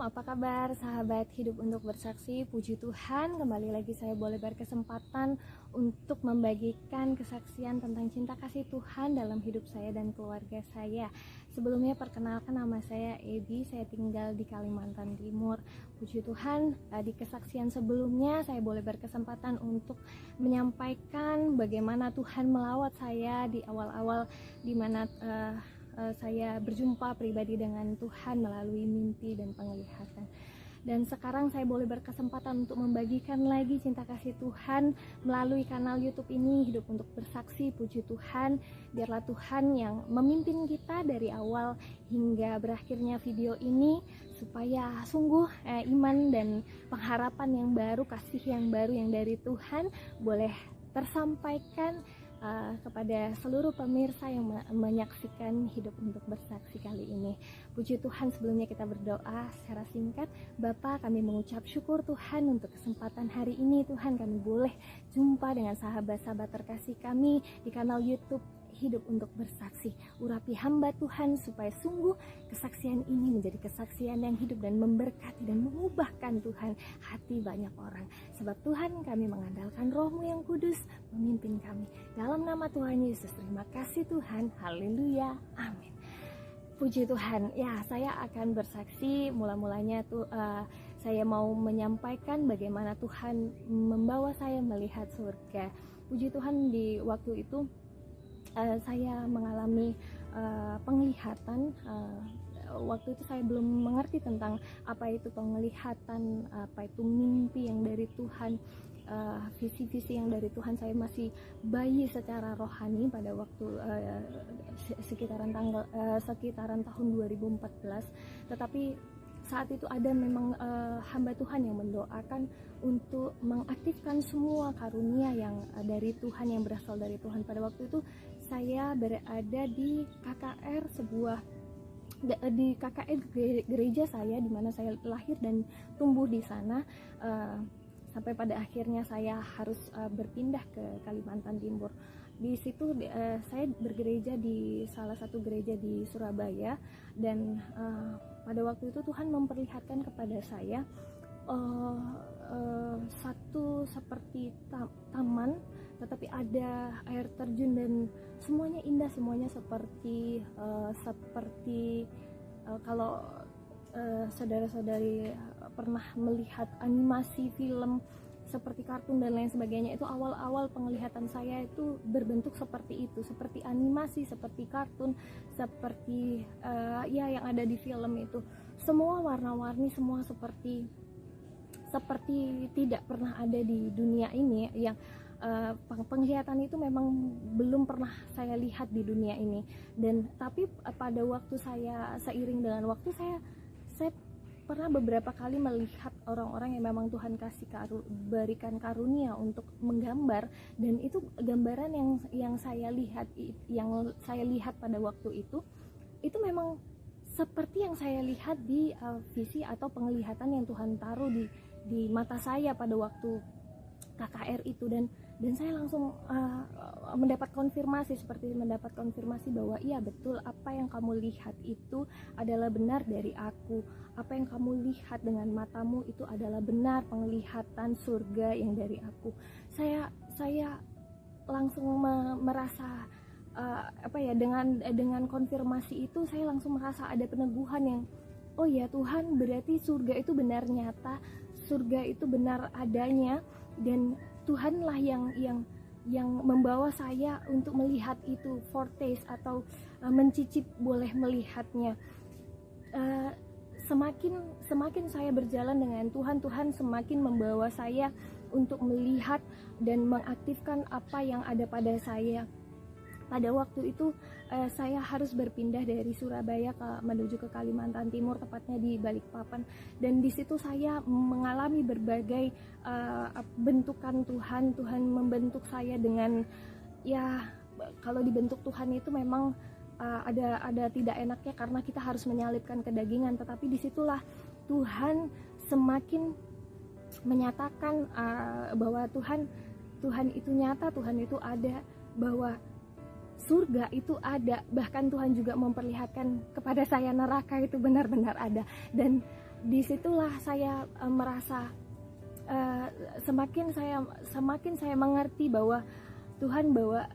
apa kabar sahabat Hidup untuk Bersaksi? Puji Tuhan, kembali lagi saya boleh berkesempatan untuk membagikan kesaksian tentang cinta kasih Tuhan dalam hidup saya dan keluarga saya. Sebelumnya perkenalkan, nama saya Ebi, saya tinggal di Kalimantan Timur. Puji Tuhan, di kesaksian sebelumnya saya boleh berkesempatan untuk menyampaikan bagaimana Tuhan melawat saya di awal-awal, di mana saya berjumpa pribadi dengan Tuhan melalui mimpi dan penglihatan. Dan sekarang saya boleh berkesempatan untuk membagikan lagi cinta kasih Tuhan melalui kanal YouTube ini, Hidup untuk Bersaksi. Puji Tuhan, biarlah Tuhan yang memimpin kita dari awal hingga berakhirnya video ini, supaya sungguh iman dan pengharapan yang baru, kasih yang baru yang dari Tuhan boleh tersampaikan kepada seluruh pemirsa yang menyaksikan Hidup untuk Bersaksi kali ini. Puji Tuhan, sebelumnya kita berdoa secara singkat. Bapa, kami mengucap syukur Tuhan untuk kesempatan hari ini. Tuhan, kami boleh jumpa dengan sahabat-sahabat terkasih kami di kanal YouTube Hidup untuk Bersaksi. Urapi hamba Tuhan supaya sungguh kesaksian ini menjadi kesaksian yang hidup dan memberkati dan mengubahkan Tuhan hati banyak orang. Sebab Tuhan, kami mengandalkan Roh-Mu yang kudus memimpin kami. Dalam nama Tuhan Yesus, terima kasih Tuhan. Haleluya. Amin. Puji Tuhan. Ya, saya akan bersaksi. Mula-mulanya tuh saya mau menyampaikan bagaimana Tuhan membawa saya melihat surga. Puji Tuhan, di waktu itu saya mengalami penglihatan. Waktu itu saya belum mengerti tentang apa itu penglihatan, apa itu mimpi yang dari Tuhan, visi-visi yang dari Tuhan. Saya masih bayi secara rohani pada waktu sekitaran tahun 2014. Tetapi saat itu ada memang hamba Tuhan yang mendoakan untuk mengaktifkan semua karunia yang dari Tuhan, yang berasal dari Tuhan. Pada waktu itu saya berada di KKR, di KKR gereja saya, di mana saya lahir dan tumbuh di sana, sampai pada akhirnya saya harus berpindah ke Kalimantan Timur. Di situ saya bergereja di salah satu gereja di Surabaya, dan pada waktu itu Tuhan memperlihatkan kepada saya satu seperti taman, tetapi ada air terjun dan semuanya indah, semuanya seperti kalau saudara-saudari pernah melihat animasi film seperti kartun dan lain sebagainya, itu awal-awal penglihatan saya itu berbentuk seperti itu, seperti animasi, seperti kartun, seperti yang ada di film itu. Semua warna-warni, semua seperti tidak pernah ada di dunia ini. Yang penglihatan itu memang belum pernah saya lihat di dunia ini. Dan tapi pada waktu seiring dengan waktu saya pernah beberapa kali melihat orang-orang yang memang Tuhan berikan karunia untuk menggambar, dan itu gambaran yang saya lihat pada waktu itu memang seperti yang saya lihat di visi atau penglihatan yang Tuhan taruh di mata saya pada waktu KKR itu. Dan saya langsung mendapat konfirmasi bahwa iya betul, apa yang kamu lihat itu adalah benar dari aku. Apa yang kamu lihat dengan matamu itu adalah benar penglihatan surga yang dari aku. Saya langsung merasa dengan konfirmasi itu saya langsung merasa ada peneguhan yang, oh ya Tuhan, berarti surga itu benar nyata, surga itu benar adanya, dan Tuhanlah yang membawa saya untuk melihat itu, foretaste atau mencicip boleh melihatnya. Semakin saya berjalan dengan Tuhan semakin membawa saya untuk melihat dan mengaktifkan apa yang ada pada saya. Pada waktu itu saya harus berpindah dari Surabaya menuju ke Kalimantan Timur, tepatnya di Balikpapan. Dan di situ saya mengalami berbagai bentukan Tuhan. Tuhan membentuk saya dengan, ya kalau dibentuk Tuhan itu memang ada tidak enaknya karena kita harus menyalipkan kedagingan. Tetapi disitulah Tuhan semakin menyatakan bahwa Tuhan itu nyata, Tuhan itu ada, bahwa surga itu ada. Bahkan Tuhan juga memperlihatkan kepada saya neraka itu benar-benar ada. Dan disitulah saya merasa semakin saya mengerti bahwa Tuhan, bahwa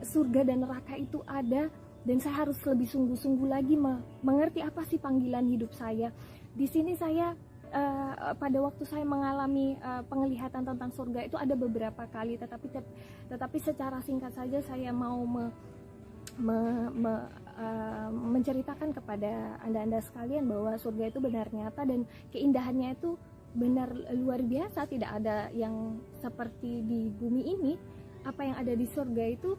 surga dan neraka itu ada, dan saya harus lebih sungguh-sungguh lagi mengerti apa sih panggilan hidup saya. Di sini saya pada waktu saya mengalami penglihatan tentang surga itu ada beberapa kali, tetapi secara singkat saja saya mau menceritakan kepada anda sekalian bahwa surga itu benar nyata dan keindahannya itu benar luar biasa. Tidak ada yang seperti di bumi ini. Apa yang ada di surga itu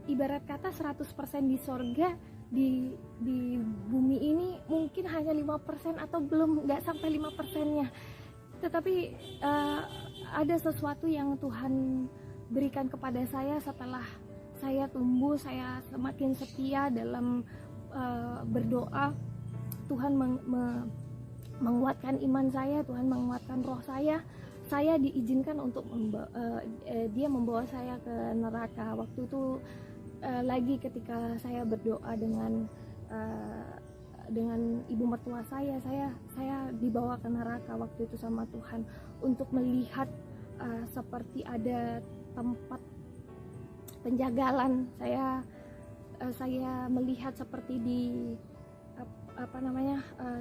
ibarat kata 100% di surga, di bumi ini mungkin hanya 5% atau belum, nggak sampai 5%-nya. Tetapi ada sesuatu yang Tuhan berikan kepada saya setelah saya tumbuh, saya semakin setia dalam berdoa. Tuhan menguatkan iman saya, Tuhan menguatkan roh saya. Saya diizinkan untuk dia membawa saya ke neraka. Waktu itu lagi ketika saya berdoa dengan ibu mertua saya dibawa ke neraka waktu itu sama Tuhan untuk melihat seperti ada tempat penjagalan. Saya melihat seperti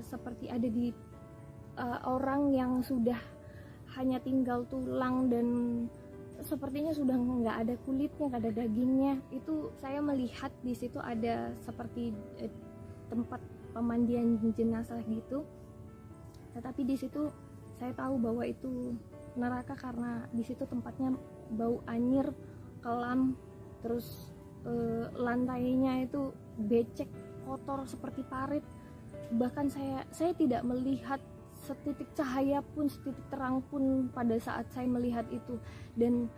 seperti ada di orang yang sudah hanya tinggal tulang dan sepertinya sudah nggak ada kulitnya, nggak ada dagingnya. Itu saya melihat di situ ada seperti tempat pemandian jenazah gitu. Tetapi di situ saya tahu bahwa itu neraka karena di situ tempatnya bau anyir, kelam, terus lantainya itu becek, kotor seperti parit. Bahkan saya tidak melihat setitik cahaya pun, setitik terang pun pada saat saya melihat itu. Dan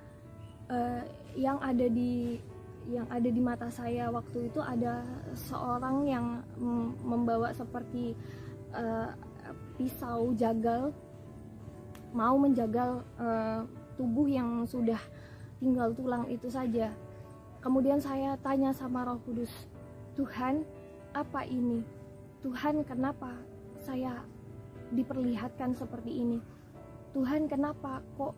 yang ada di mata saya waktu itu ada seorang yang membawa seperti pisau jagal, mau menjagal tubuh yang sudah tinggal tulang itu saja. Kemudian saya tanya sama Roh Kudus, Tuhan, apa ini? Tuhan, kenapa saya diperlihatkan seperti ini? Tuhan, kenapa kok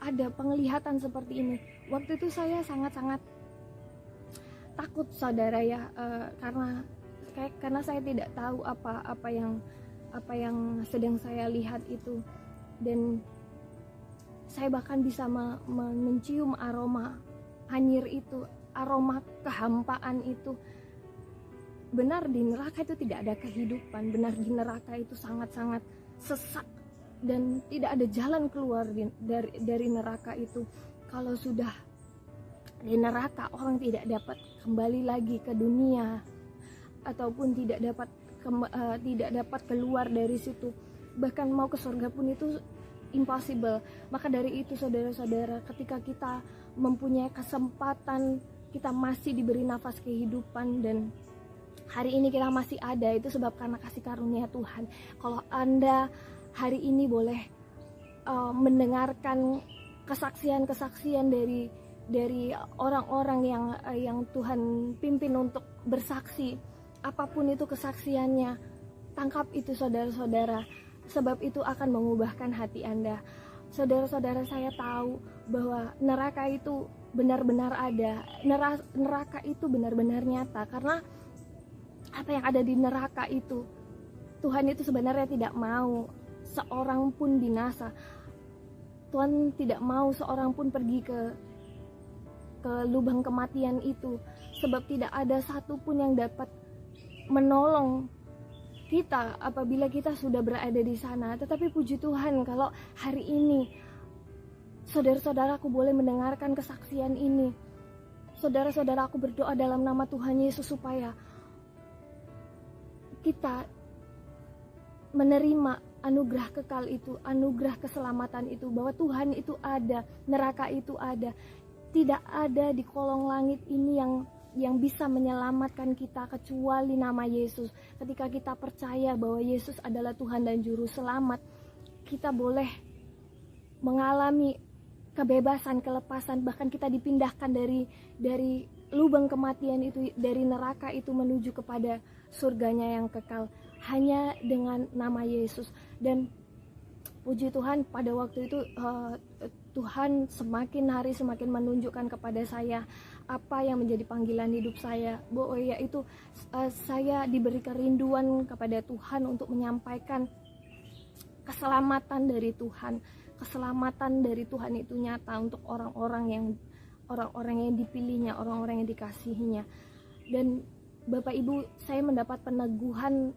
ada penglihatan seperti ini? Waktu itu saya sangat-sangat takut, saudara ya, karena saya tidak tahu apa yang sedang saya lihat itu. Dan saya bahkan bisa mencium aroma anyir itu, aroma kehampaan itu. Benar di neraka itu tidak ada kehidupan, benar di neraka itu sangat-sangat sesak dan tidak ada jalan keluar dari neraka itu. Kalau sudah di neraka, orang tidak dapat kembali lagi ke dunia ataupun tidak dapat keluar dari situ. Bahkan mau ke surga pun itu impossible. Maka dari itu saudara-saudara, ketika kita mempunyai kesempatan, kita masih diberi nafas kehidupan dan hari ini kita masih ada, itu sebab karena kasih karunia Tuhan. Kalau Anda hari ini boleh mendengarkan kesaksian-kesaksian dari orang-orang yang Tuhan pimpin untuk bersaksi, apapun itu kesaksiannya, tangkap itu saudara-saudara, sebab itu akan mengubahkan hati Anda. Saudara-saudara, saya tahu bahwa neraka itu benar-benar ada, neraka itu benar-benar nyata, karena apa yang ada di neraka itu, Tuhan itu sebenarnya tidak mau seorang pun binasa. Tuhan tidak mau seorang pun pergi ke lubang kematian itu, sebab tidak ada satupun yang dapat menolong kita apabila kita sudah berada di sana. Tetapi puji Tuhan, kalau hari ini saudara-saudaraku boleh mendengarkan kesaksian ini, saudara-saudaraku berdoa dalam nama Tuhan Yesus supaya kita menerima anugerah kekal itu, anugerah keselamatan itu, bahwa Tuhan itu ada, neraka itu ada. Tidak ada di kolong langit ini yang bisa menyelamatkan kita kecuali nama Yesus. Ketika kita percaya bahwa Yesus adalah Tuhan dan Juru Selamat, kita boleh mengalami kebebasan, kelepasan, bahkan kita dipindahkan dari lubang kematian itu, dari neraka itu menuju kepada surganya yang kekal hanya dengan nama Yesus. Dan puji Tuhan, pada waktu itu Tuhan semakin hari semakin menunjukkan kepada saya apa yang menjadi panggilan hidup saya, bahwa yaitu saya diberi kerinduan kepada Tuhan untuk menyampaikan keselamatan dari Tuhan. Keselamatan dari Tuhan itu nyata untuk orang-orang yang dipilihnya, orang-orang yang dikasihinya. Dan Bapak Ibu, saya mendapat peneguhan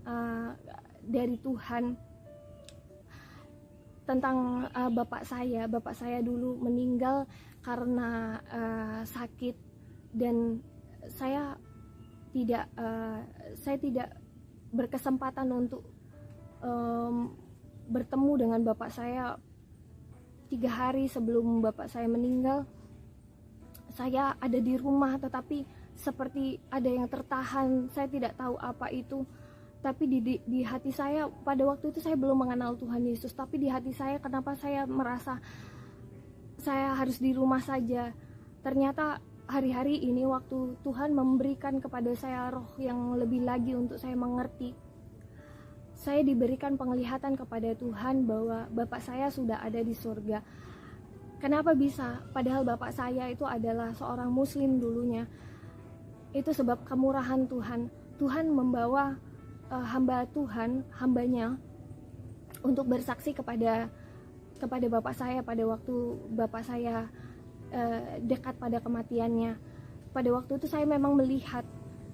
dari Tuhan tentang bapak saya dulu meninggal karena sakit, dan saya tidak berkesempatan untuk bertemu dengan bapak saya. 3 hari sebelum bapak saya meninggal, saya ada di rumah, tetapi seperti ada yang tertahan. Saya tidak tahu apa itu, tapi di hati saya pada waktu itu saya belum mengenal Tuhan Yesus, tapi di hati saya kenapa saya merasa saya harus di rumah saja. Ternyata hari-hari ini waktu Tuhan memberikan kepada saya roh yang lebih lagi untuk saya mengerti, saya diberikan penglihatan kepada Tuhan bahwa bapak saya sudah ada di surga. Kenapa bisa? Padahal bapak saya itu adalah seorang muslim dulunya. Itu sebab kemurahan Tuhan. Tuhan membawa hamba Tuhan, hambanya, untuk bersaksi kepada bapak saya pada waktu bapak saya dekat pada kematiannya. Pada waktu itu saya memang melihat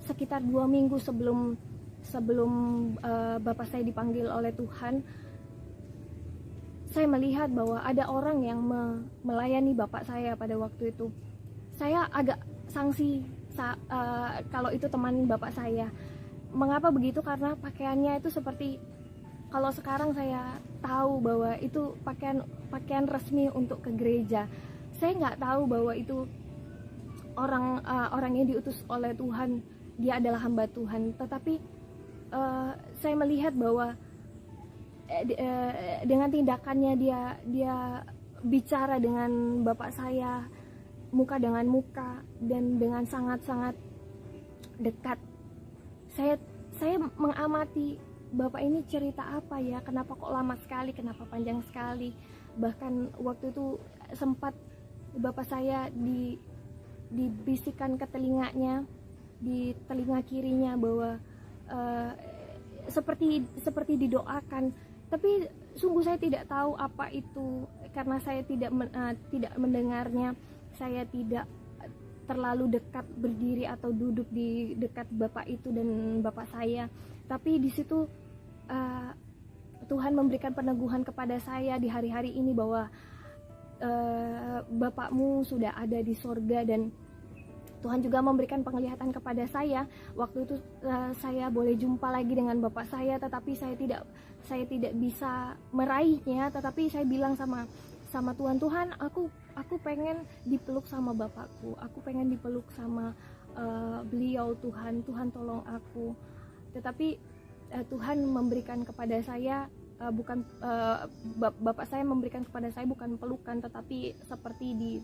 sekitar 2 minggu sebelum bapak saya dipanggil oleh Tuhan, saya melihat bahwa ada orang yang melayani bapak saya pada waktu itu. Saya agak sangsi kalau itu teman bapak saya. Mengapa begitu? Karena pakaiannya itu seperti, kalau sekarang saya tahu bahwa itu pakaian resmi untuk ke gereja. Saya nggak tahu bahwa itu orang yang diutus oleh Tuhan, dia adalah hamba Tuhan. Tetapi saya melihat bahwa dengan tindakannya dia bicara dengan bapak saya muka dengan muka dan dengan sangat-sangat dekat. Saya mengamati, bapak ini cerita apa ya, kenapa kok lama sekali, kenapa panjang sekali. Bahkan waktu itu sempat bapak saya dibisikkan ke telinganya, di telinga kirinya, bahwa seperti didoakan. Tapi sungguh saya tidak tahu apa itu, karena saya tidak mendengarnya. Saya tidak terlalu dekat berdiri atau duduk di dekat bapak itu dan bapak saya. Tapi di situ Tuhan memberikan peneguhan kepada saya di hari-hari ini bahwa bapakmu sudah ada di sorga. Dan Tuhan juga memberikan penglihatan kepada saya. Waktu itu saya boleh jumpa lagi dengan bapak saya, tetapi saya tidak bisa meraihnya. Tetapi saya bilang sama Tuhan, aku pengen dipeluk sama bapakku, aku pengen dipeluk sama beliau. Tuhan tolong aku. Tetapi Tuhan memberikan kepada saya bapak saya memberikan kepada saya bukan pelukan, tetapi seperti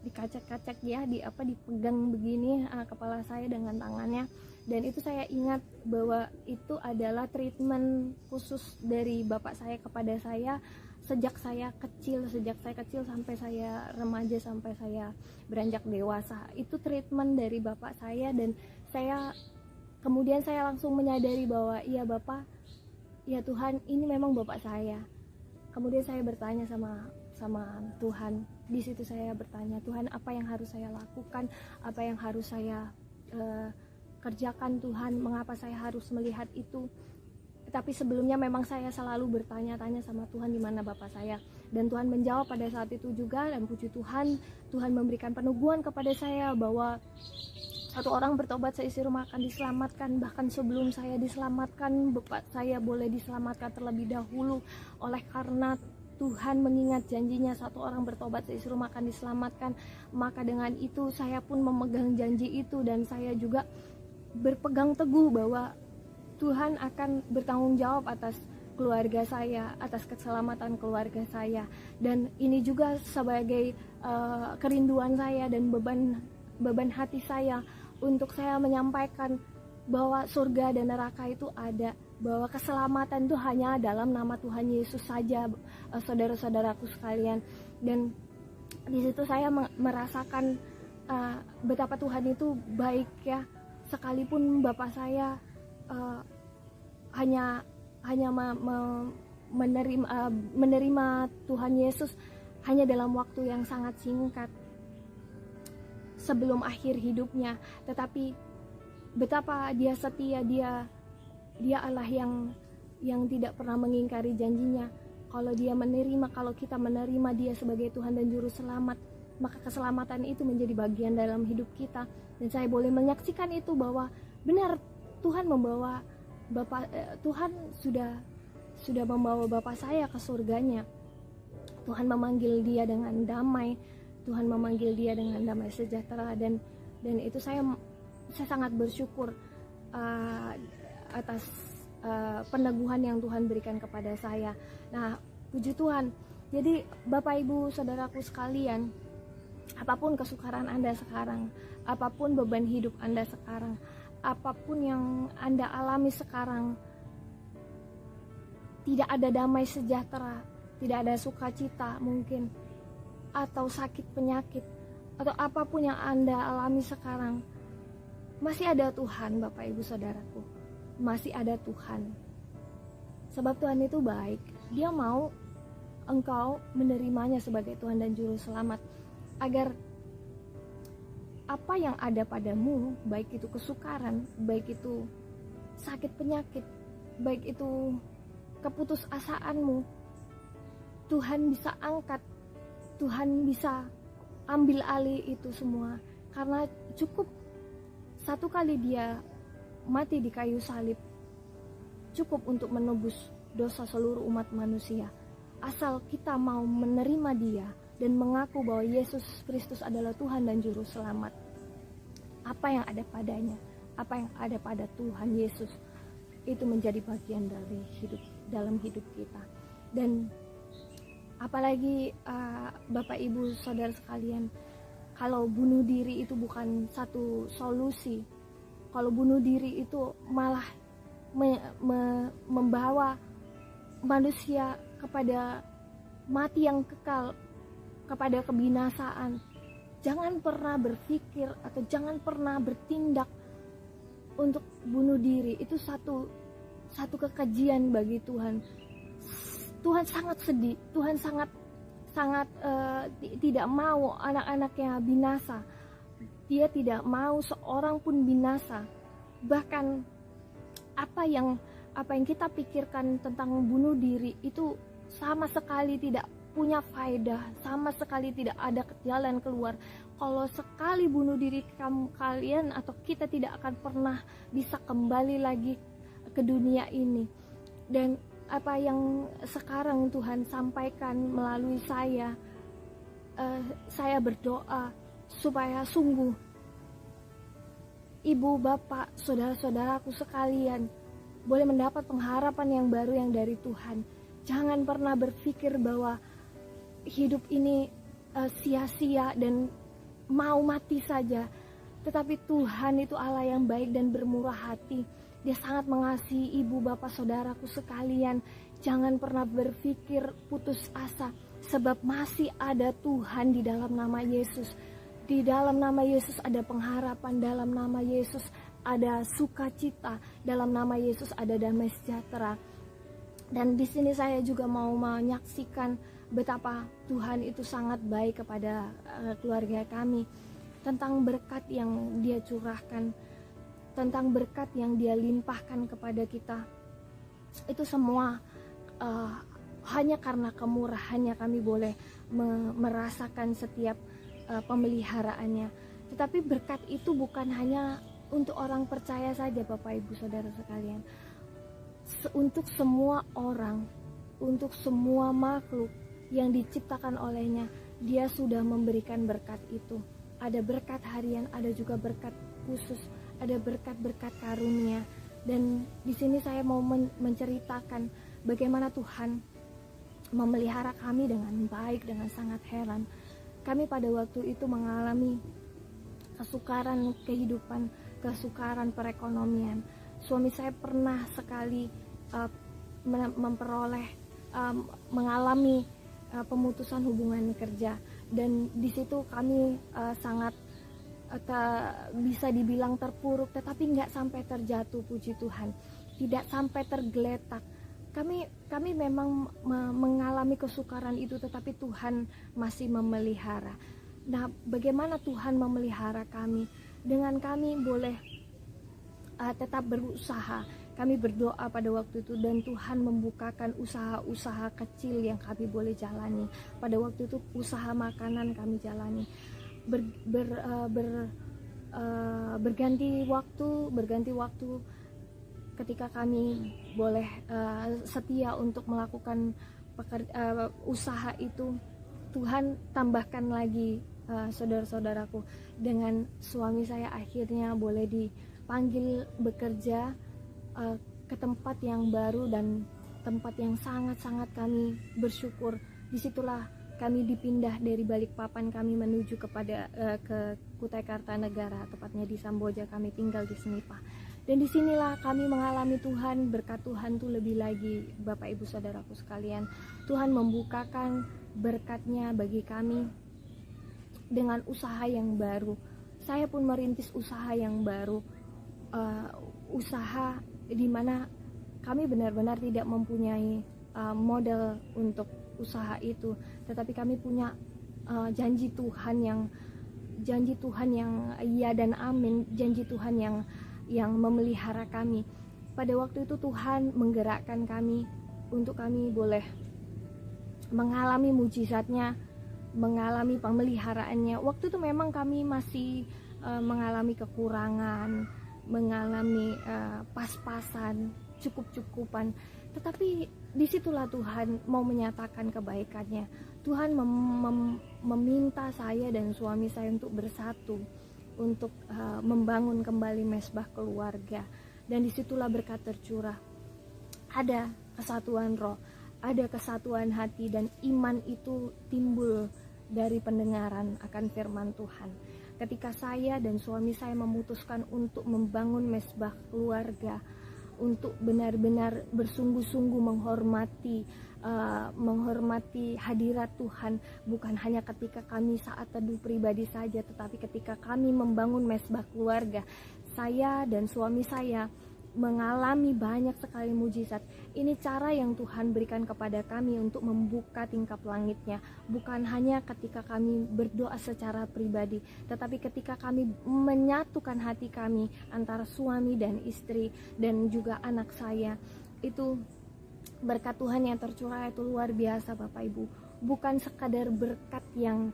dikacak-kacak ya, dipegang begini kepala saya dengan tangannya. Dan itu saya ingat bahwa itu adalah treatment khusus dari bapak saya kepada saya sejak saya kecil sampai saya remaja, sampai saya beranjak dewasa. Itu treatment dari bapak saya. Dan kemudian saya langsung menyadari bahwa iya Bapak, ya Tuhan, ini memang bapak saya. Kemudian saya bertanya sama Tuhan. Di situ saya bertanya, Tuhan, apa yang harus saya lakukan, apa yang harus saya kerjakan Tuhan, mengapa saya harus melihat itu. Tapi sebelumnya memang saya selalu bertanya-tanya sama Tuhan di mana bapak saya. Dan Tuhan menjawab pada saat itu juga. Dan puji Tuhan, Tuhan memberikan peneguhan kepada saya bahwa satu orang bertobat seisi rumah akan diselamatkan. Bahkan sebelum saya diselamatkan, bapak saya boleh diselamatkan terlebih dahulu. Oleh karena Tuhan mengingat janjinya, satu orang bertobat seisi rumah akan diselamatkan. Maka dengan itu saya pun memegang janji itu. Dan saya juga berpegang teguh bahwa Tuhan akan bertanggung jawab atas keluarga saya, atas keselamatan keluarga saya. Dan ini juga sebagai kerinduan saya dan beban hati saya untuk saya menyampaikan bahwa surga dan neraka itu ada, bahwa keselamatan itu hanya dalam nama Tuhan Yesus saja, saudara-saudaraku sekalian. Dan di situ saya merasakan betapa Tuhan itu baik ya, sekalipun bapak saya hanya menerima Tuhan Yesus hanya dalam waktu yang sangat singkat sebelum akhir hidupnya, tetapi betapa dia setia, dia Allah yang tidak pernah mengingkari janjinya. Kalau kita menerima dia sebagai Tuhan dan Juru Selamat, maka keselamatan itu menjadi bagian dalam hidup kita. Dan saya boleh menyaksikan itu bahwa benar Tuhan sudah membawa bapak saya ke surganya. Tuhan memanggil dia dengan damai, Tuhan memanggil dia dengan damai sejahtera, dan itu saya sangat bersyukur atas peneguhan yang Tuhan berikan kepada saya. Nah, puji Tuhan. Jadi Bapak Ibu Saudaraku sekalian, apapun kesukaran Anda sekarang, apapun beban hidup Anda sekarang, apapun yang Anda alami sekarang, tidak ada damai sejahtera, tidak ada sukacita mungkin, atau sakit penyakit, atau apapun yang Anda alami sekarang, masih ada Tuhan Bapak Ibu Saudaraku. Masih ada Tuhan. Sebab Tuhan itu baik. Dia mau engkau menerimanya sebagai Tuhan dan Juru Selamat, agar apa yang ada padamu, baik itu kesukaran, baik itu sakit penyakit, baik itu keputusasaanmu, Tuhan bisa angkat, Tuhan bisa ambil alih itu semua. Karena cukup satu kali dia mati di kayu salib, cukup untuk menebus dosa seluruh umat manusia. Asal kita mau menerima dia dan mengaku bahwa Yesus Kristus adalah Tuhan dan Juru Selamat. Apa yang ada padanya, apa yang ada pada Tuhan Yesus, itu menjadi bagian dari dalam hidup kita. Dan apalagi Bapak Ibu Saudara sekalian, kalau bunuh diri itu bukan satu solusi, kalau bunuh diri itu malah membawa manusia kepada mati yang kekal, kepada kebinasaan. Jangan pernah berpikir atau jangan pernah bertindak untuk bunuh diri. Itu satu kekejian bagi Tuhan. Tuhan sangat sedih, Tuhan sangat tidak mau anak-anaknya binasa. Dia tidak mau seorang pun binasa. Bahkan apa yang kita pikirkan tentang bunuh diri itu sama sekali tidak punya faedah, sama sekali tidak ada jalan keluar. Kalau sekali bunuh diri kalian atau kita tidak akan pernah bisa kembali lagi ke dunia ini. Dan apa yang sekarang Tuhan sampaikan melalui saya berdoa supaya sungguh ibu, bapak, saudara-saudaraku sekalian boleh mendapat pengharapan yang baru yang dari Tuhan. Jangan pernah berpikir bahwa hidup ini sia-sia dan mau mati saja. Tetapi Tuhan itu Allah yang baik dan bermurah hati. Dia sangat mengasihi ibu, bapak, saudaraku sekalian. Jangan pernah berpikir putus asa, sebab masih ada Tuhan di dalam nama Yesus. Di dalam nama Yesus ada pengharapan, dalam nama Yesus ada sukacita, dalam nama Yesus ada damai sejahtera. Dan di sini saya juga mau menyaksikan betapa Tuhan itu sangat baik kepada keluarga kami, tentang berkat yang Dia curahkan, tentang berkat yang Dia limpahkan kepada kita. Itu semua hanya karena kemurahannya kami boleh merasakan setiap pemeliharaannya. Tetapi berkat itu bukan hanya untuk orang percaya saja, Bapak Ibu Saudara sekalian. Untuk semua orang, untuk semua makhluk yang diciptakan olehnya, Dia sudah memberikan berkat itu. Ada berkat harian, ada juga berkat khusus, ada berkat-berkat karunia. Dan di sini saya mau menceritakan bagaimana Tuhan memelihara kami dengan baik, dengan sangat heran. Kami pada waktu itu mengalami kesukaran kehidupan, kesukaran perekonomian. Suami saya pernah sekali mengalami pemutusan hubungan kerja, dan di situ kami sangat bisa dibilang terpuruk, tetapi nggak sampai terjatuh, puji Tuhan, tidak sampai tergeletak. Kami memang mengalami kesukaran itu, tetapi Tuhan masih memelihara. Nah, bagaimana Tuhan memelihara kami? Dengan kami boleh tetap berusaha. Kami berdoa pada waktu itu, dan Tuhan membukakan usaha-usaha kecil yang kami boleh jalani. Pada waktu itu usaha makanan kami jalani. Berganti waktu ketika kami boleh setia untuk melakukan usaha itu, Tuhan tambahkan lagi saudara-saudaraku. Dengan suami saya akhirnya boleh dipanggil bekerja ke tempat yang baru dan tempat yang sangat-sangat kami bersyukur. Disitulah kami dipindah dari Balikpapan, kami menuju ke Kutai Kartanegara, tepatnya di Samboja. Kami tinggal di Senipa, dan disinilah kami mengalami Tuhan. Berkat Tuhan tuh lebih lagi, Bapak Ibu Saudaraku sekalian. Tuhan membukakan berkatnya bagi kami dengan usaha yang baru. Saya pun merintis usaha yang baru, usaha di mana kami benar-benar tidak mempunyai modal untuk usaha itu, tetapi kami punya janji Tuhan yang iya dan amin, janji Tuhan yang memelihara kami. Pada waktu itu Tuhan menggerakkan kami untuk kami boleh mengalami mujizatnya, mengalami pemeliharaannya. Waktu itu memang kami masih mengalami kekurangan, mengalami pas-pasan, cukup-cukupan, tetapi disitulah Tuhan mau menyatakan kebaikannya. Tuhan meminta saya dan suami saya untuk bersatu, untuk membangun kembali mesbah keluarga, dan disitulah berkat tercurah. Ada kesatuan roh, ada kesatuan hati, dan iman itu timbul dari pendengaran akan firman Tuhan. Ketika saya dan suami saya memutuskan untuk membangun mesbah keluarga, untuk benar-benar bersungguh-sungguh menghormati hadirat Tuhan, bukan hanya ketika kami saat teduh pribadi saja, tetapi ketika kami membangun mesbah keluarga, saya dan suami saya mengalami banyak sekali mujizat. Ini cara yang Tuhan berikan kepada kami untuk membuka tingkap langitnya, bukan hanya ketika kami berdoa secara pribadi, tetapi ketika kami menyatukan hati kami antara suami dan istri dan juga anak saya. Itu berkat Tuhan yang tercurah itu luar biasa, Bapak Ibu. Bukan sekadar berkat yang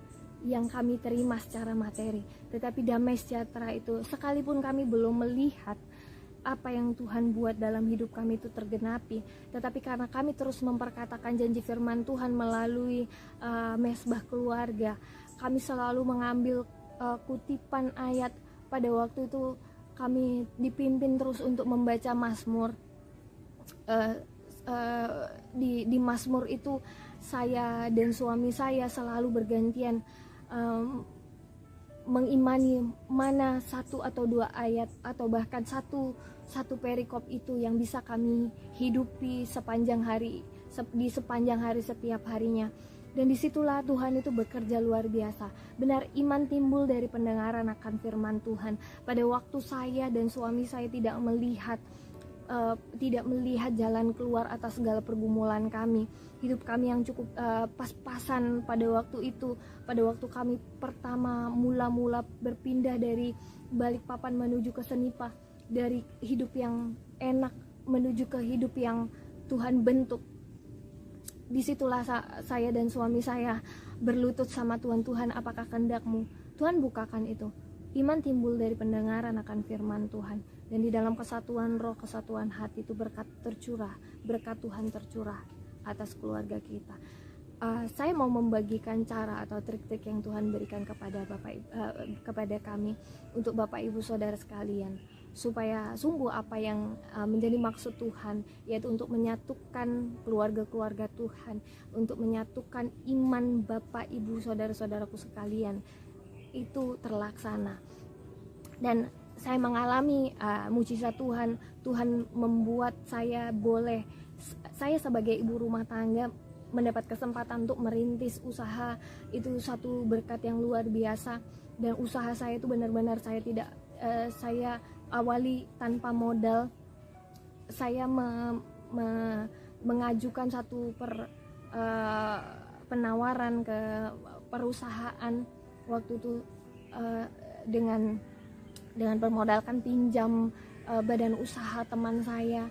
kami terima secara materi, tetapi damai sejahtera itu, sekalipun kami belum melihat apa yang Tuhan buat dalam hidup kami itu tergenapi, tetapi karena kami terus memperkatakan janji firman Tuhan melalui mesbah keluarga, kami selalu mengambil kutipan ayat. Pada waktu itu kami dipimpin terus untuk membaca Mazmur. Di Mazmur itu saya dan suami saya selalu bergantian mengimani mana satu atau dua ayat atau bahkan satu perikop itu yang bisa kami hidupi sepanjang hari setiap harinya. Dan disitulah Tuhan itu bekerja luar biasa. Benar, iman timbul dari pendengaran akan firman Tuhan. Pada waktu saya dan suami saya tidak melihat jalan keluar atas segala pergumulan kami, hidup kami yang cukup pas-pasan pada waktu itu, pada waktu kami pertama mula berpindah dari Balikpapan menuju ke Senipa, dari hidup yang enak menuju ke hidup yang Tuhan bentuk. Disitulah saya dan suami saya berlutut sama Tuhan, apakah kehendak-Mu? Tuhan bukakan itu. Iman timbul dari pendengaran akan firman Tuhan, dan di dalam kesatuan roh, kesatuan hati itu berkat Tuhan tercurah atas keluarga kita. saya mau membagikan cara atau trik-trik yang Tuhan berikan kepada kepada kami untuk Bapak Ibu Saudara sekalian, supaya sungguh apa yang menjadi maksud Tuhan, yaitu untuk menyatukan keluarga-keluarga Tuhan, untuk menyatukan iman Bapak Ibu Saudara-saudaraku sekalian, itu terlaksana. Dan saya mengalami mujizat Tuhan. Tuhan membuat saya sebagai ibu rumah tangga mendapat kesempatan untuk merintis usaha. Itu satu berkat yang luar biasa. Dan usaha saya itu benar-benar saya awali tanpa modal. Saya mengajukan satu penawaran ke perusahaan waktu itu, dengan bermodalkan pinjam badan usaha teman saya.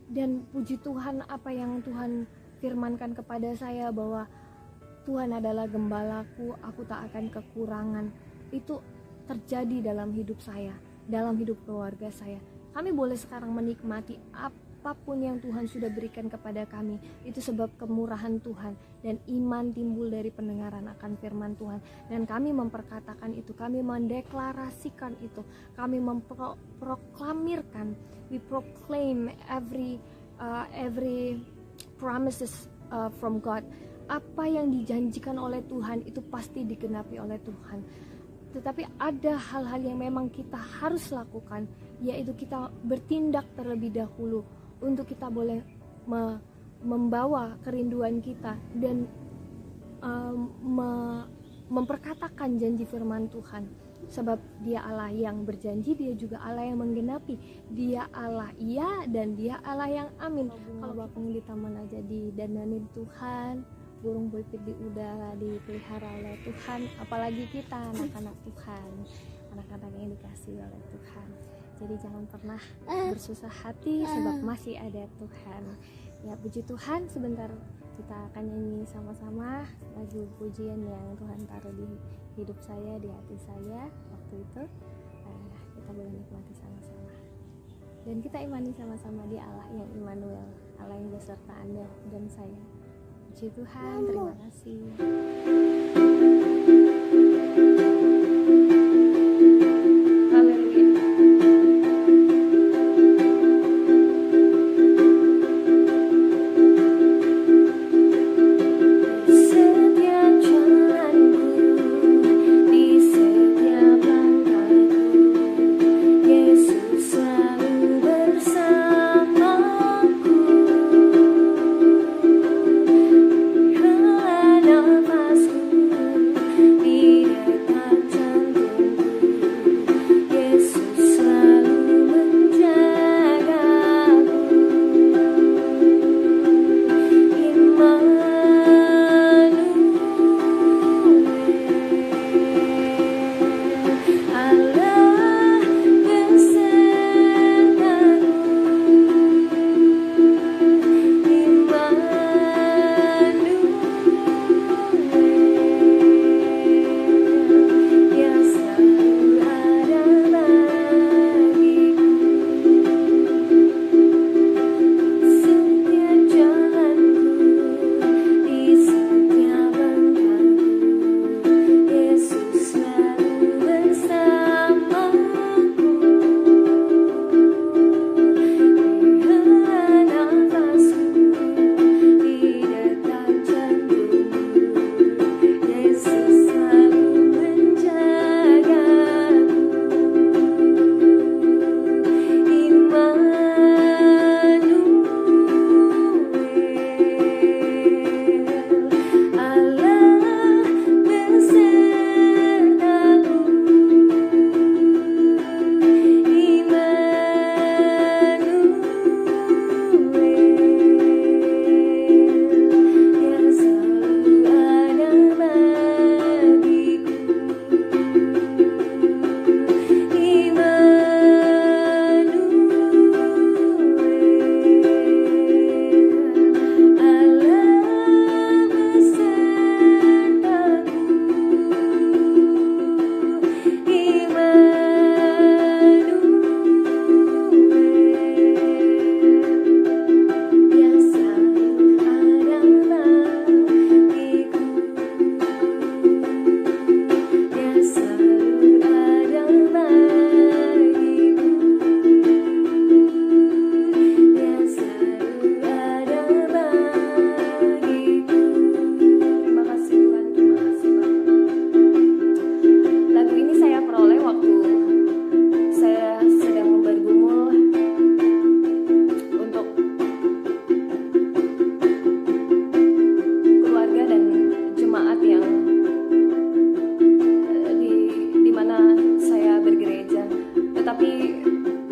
Dan puji Tuhan, apa yang Tuhan firmankan kepada saya, bahwa Tuhan adalah gembalaku, aku tak akan kekurangan, itu terjadi dalam hidup saya, dalam hidup keluarga saya. Kami boleh sekarang menikmati apapun yang Tuhan sudah berikan kepada kami, itu sebab kemurahan Tuhan dan iman timbul dari pendengaran akan firman Tuhan. Dan kami memperkatakan itu, kami mendeklarasikan itu, kami memproklamirkan, we proclaim every promises from God. Apa yang dijanjikan oleh Tuhan itu pasti digenapi oleh Tuhan. Tetapi ada hal-hal yang memang kita harus lakukan, yaitu kita bertindak terlebih dahulu untuk kita boleh membawa kerinduan kita dan memperkatakan janji firman Tuhan. Sebab Dia Allah yang berjanji, Dia juga Allah yang menggenapi. Dia Allah iya dan Dia Allah yang amin. Kalau bapung di taman aja didandanin Tuhan, burung pipit di udara dipelihara oleh Tuhan, apalagi kita anak-anak Tuhan, anak-anak yang dikasih oleh Tuhan. Jadi jangan pernah bersusah hati, sebab masih ada Tuhan. Ya, puji Tuhan. Sebentar kita akan nyanyi sama-sama lagu pujian yang Tuhan taruh di hidup saya, di hati saya waktu itu. Kita boleh nikmati sama-sama dan kita imani sama-sama Dia Allah yang Immanuel, Allah yang beserta Anda dan saya. Puji Tuhan, terima kasih. Nafasku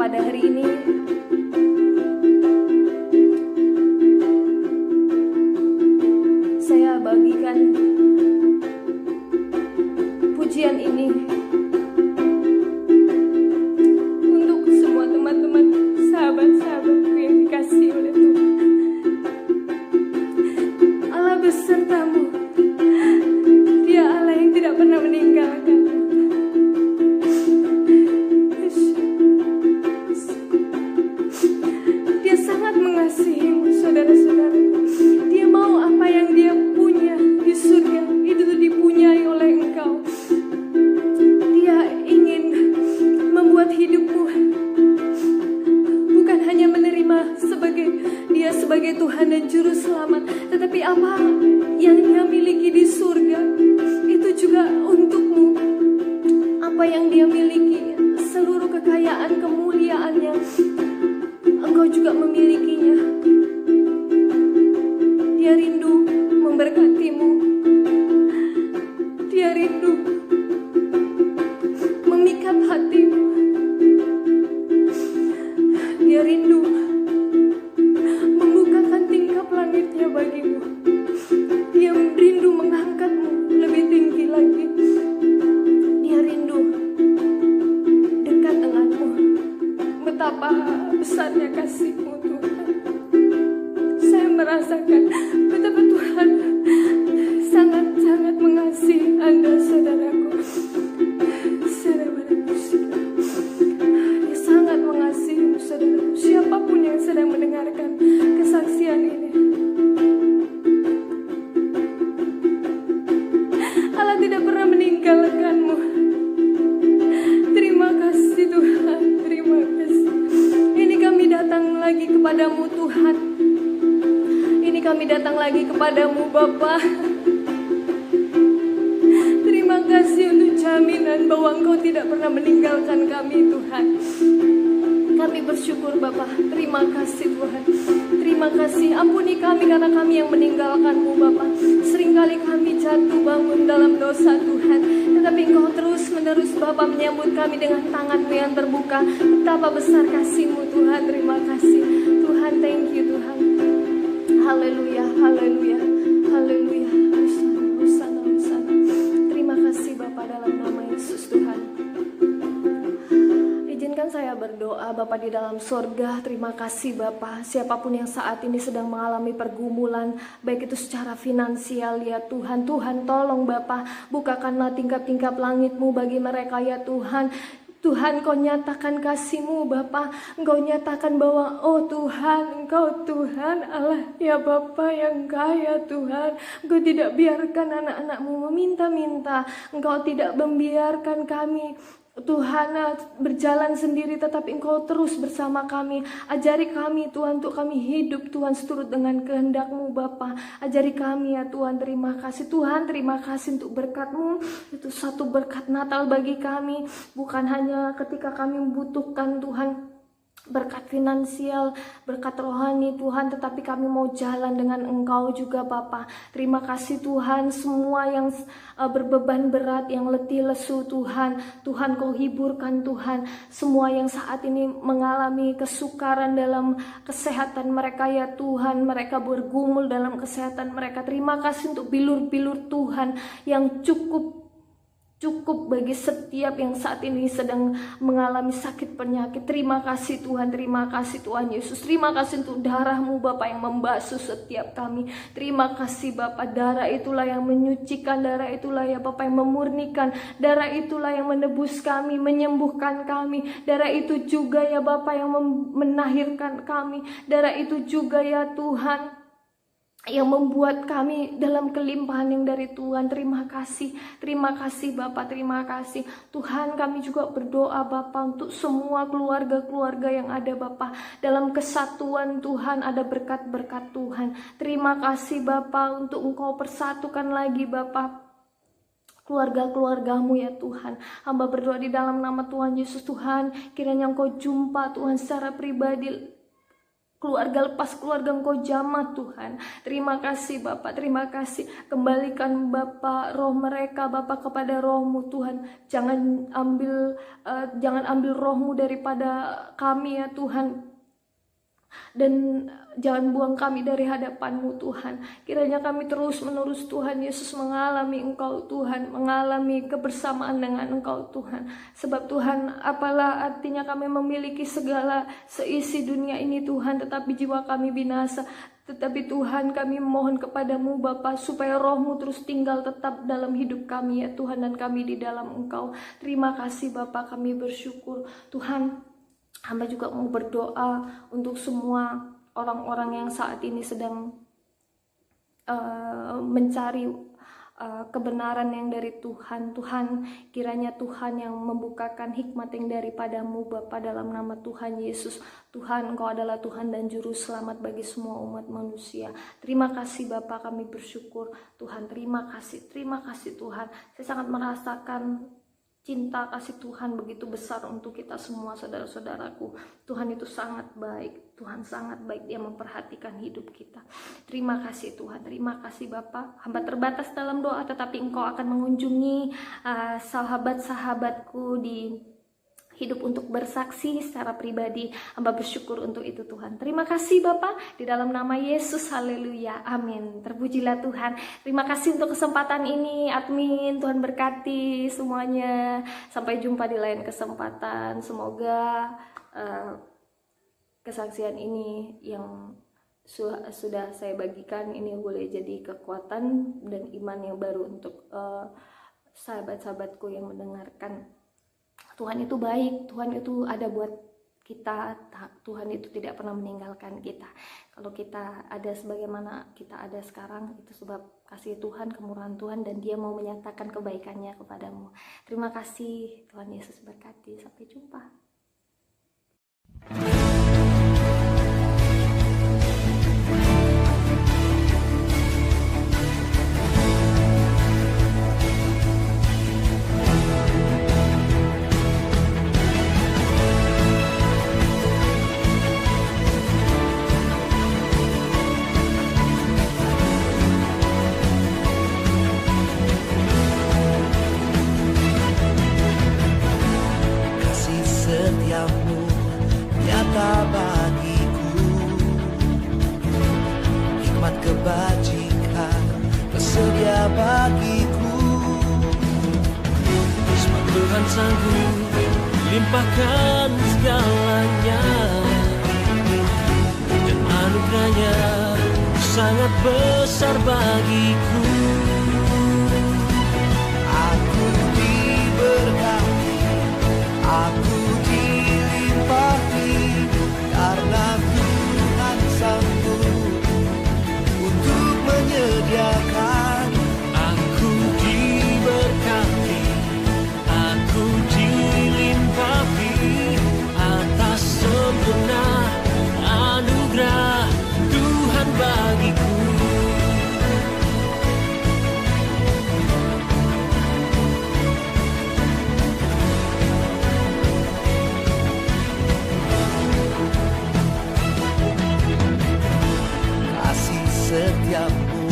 pada hari ini saya bagikan pujian ini untuk semua teman-teman, sahabat-sahabatku yang dikasihi oleh Tuhan. Allah besertamu, Dia Allah yang tidak pernah meninggalkan. Dia sangat mengasihimu, saudara-saudara. Dia mau apa yang Dia punya di surga itu dipunyai oleh engkau. Dia ingin membuat hidupmu bukan hanya menerima Dia sebagai Tuhan dan Juru Selamat, tetapi apa yang Dia miliki di surga itu juga untukmu. Apa yang Dia miliki, seluruh kekayaan kemuliaannya, engkau juga memilikinya. Dia rindu memberkatimu. Dia rindu memikat hatimu. Dia rindu membukakan tingkap langitnya bagimu. Dia rindu mengangkatmu lebih tinggi lagi. Dia rindu dekat denganmu. Betapa besarnya kasih-Mu, Tuhan. Saya merasakan betapa Tuhan sangat-sangat mengasihi Anda, saudaraku. Dia sangat mengasihimu, saudaraku. Siapapun yang sedang mendengarkan kesaksian ini, Allah tidak pernah meninggalkanmu. Terima kasih Tuhan, terima kasih. Ini kami datang lagi kepadamu Tuhan. Ini kami datang lagi kepadamu Bapa. Terima kasih untuk jaminan bahwa Engkau tidak pernah meninggalkan kami Tuhan. Kami bersyukur Bapa. Terima kasih Tuhan. Terima kasih. Ampuni kami karena kami yang meninggalkan-Mu Bapa. Seringkali kami jatuh bangun dalam dosa Tuhan, tetapi Engkau terus menerus Bapa menyambut kami dengan tangan-Mu yang terbuka. Betapa besar kasih-Mu Tuhan. Terima kasih Tuhan. Thank you Tuhan. Haleluya, haleluya, haleluya. Hosana, hosana. Terima kasih Bapa dalam nama Yesus Tuhan. Izinkan saya berdoa. Bapa di dalam sorga, terima kasih Bapa. Siapapun yang saat ini sedang mengalami pergumulan, baik itu secara finansial ya Tuhan. Tuhan tolong Bapa, bukakanlah tingkap-tingkap langit-Mu bagi mereka ya Tuhan. Tuhan, Kau nyatakan kasih-Mu Bapa. Engkau nyatakan bahwa oh Tuhan, Engkau Tuhan Allah ya Bapa yang kaya Tuhan. Engkau tidak biarkan anak-anak-Mu meminta-minta. Engkau tidak membiarkan kami Tuhan berjalan sendiri, tetapi Engkau terus bersama kami. Ajari kami Tuhan untuk kami hidup Tuhan seturut dengan kehendak-Mu Bapa. Ajari kami ya Tuhan. Terima kasih Tuhan. Terima kasih untuk berkat-Mu. Itu satu berkat Natal bagi kami. Bukan hanya ketika kami membutuhkan Tuhan berkat finansial, berkat rohani Tuhan, tetapi kami mau jalan dengan Engkau juga Bapa. Terima kasih Tuhan. Semua yang berbeban berat, yang letih lesu Tuhan, Tuhan Kau hiburkan Tuhan. Semua yang saat ini mengalami kesukaran dalam kesehatan mereka ya Tuhan, mereka bergumul dalam kesehatan mereka. Terima kasih untuk bilur-bilur Tuhan yang cukup bagi setiap yang saat ini sedang mengalami sakit penyakit. Terima kasih Tuhan, terima kasih Tuhan Yesus. Terima kasih untuk darah-Mu Bapa yang membasuh setiap kami. Terima kasih Bapa, darah itulah yang menyucikan, darah itulah ya Bapa yang memurnikan, darah itulah yang menebus kami, menyembuhkan kami. Darah itu juga ya Bapa yang menahirkan kami. Darah itu juga ya Tuhan yang membuat kami dalam kelimpahan yang dari Tuhan. Terima kasih Bapa, terima kasih Tuhan. Kami juga berdoa Bapa untuk semua keluarga-keluarga yang ada Bapa, dalam kesatuan Tuhan ada berkat-berkat Tuhan. Terima kasih Bapa untuk Engkau persatukan lagi Bapa keluarga-keluarga-Mu ya Tuhan. Hamba berdoa di dalam nama Tuhan Yesus Tuhan, kiranya Engkau jumpa Tuhan secara pribadi keluarga lepas keluarga Engkau jamah Tuhan. Terima kasih Bapak, terima kasih. Kembalikan Bapak roh mereka Bapak kepada roh-Mu Tuhan. Jangan ambil roh-Mu daripada kami ya Tuhan. Dan jangan buang kami dari hadapan-Mu Tuhan. Kiranya kami terus menerus Tuhan Yesus mengalami Engkau Tuhan, mengalami kebersamaan dengan Engkau Tuhan. Sebab Tuhan, apalah artinya kami memiliki segala seisi dunia ini Tuhan, tetapi jiwa kami binasa. Tetapi Tuhan, kami mohon kepadamu Bapa, supaya roh-Mu terus tinggal tetap dalam hidup kami ya Tuhan, dan kami di dalam Engkau. Terima kasih Bapa, kami bersyukur Tuhan. Hamba juga mau berdoa untuk semua orang-orang yang saat ini sedang mencari kebenaran yang dari Tuhan. Tuhan, kiranya Tuhan yang membukakan hikmat yang daripadamu Bapa, dalam nama Tuhan Yesus. Tuhan, Engkau adalah Tuhan dan Juru Selamat bagi semua umat manusia. Terima kasih Bapa, kami bersyukur Tuhan. Terima kasih Tuhan. Saya sangat merasakan cinta kasih Tuhan begitu besar untuk kita semua saudara-saudaraku. Tuhan itu sangat baik. Tuhan sangat baik, Dia memperhatikan hidup kita. Terima kasih Tuhan, terima kasih Bapa. Hamba terbatas dalam doa, tetapi Engkau akan mengunjungi sahabat-sahabatku di hidup untuk bersaksi secara pribadi. Hamba bersyukur untuk itu Tuhan. Terima kasih Bapa, di dalam nama Yesus, haleluya, amin. Terpujilah Tuhan. Terima kasih untuk kesempatan ini, admin. Tuhan berkati semuanya. Sampai jumpa di lain kesempatan. Semoga kesaksian ini yang sudah saya bagikan ini boleh jadi kekuatan dan iman yang baru untuk sahabat-sahabatku yang mendengarkan. Tuhan itu baik, Tuhan itu ada buat kita, Tuhan itu tidak pernah meninggalkan kita. Kalau kita ada sebagaimana kita ada sekarang, itu sebab kasih Tuhan, kemurahan Tuhan, dan Dia mau menyatakan kebaikannya kepadamu. Terima kasih, Tuhan Yesus berkati. Sampai jumpa. Bagiku hikmat kebajikan tersedia bagiku. Sebab Tuhan sanggup limpahkan segalanya, dan anugerahnya sangat besar bagiku. Aku diberkati, aku dilimpahi, karena Tuhan sanggup untuk menyediakan. Aku diberkati, aku dilimpahi atas sempurna anugerah Tuhan bagiku. Setiapmu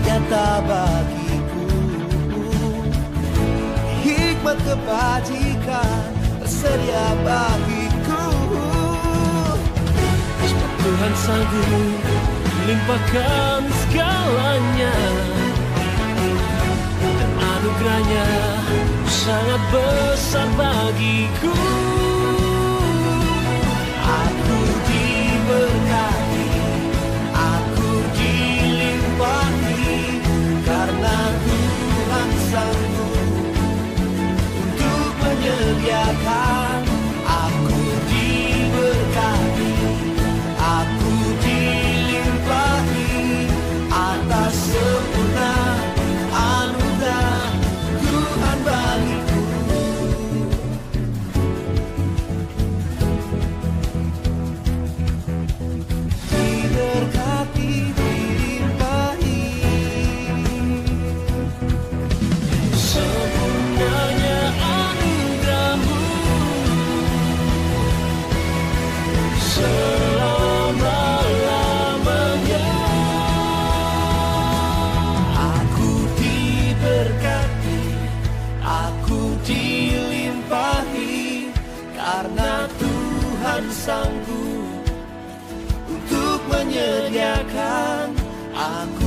nyata bagiku, hikmat kebajikan tersedia bagiku. Sebab Tuhan sanggup melimpahkan segalanya, dan anugerahnya sangat besar bagiku. Aku diberkati, karena Tuhan sanggup untuk menyediakan. Aku diberkati, aku dilimpahi atas sempurna anugerah Tuhan bagiku. Tuhan sanggup untuk menyediakan aku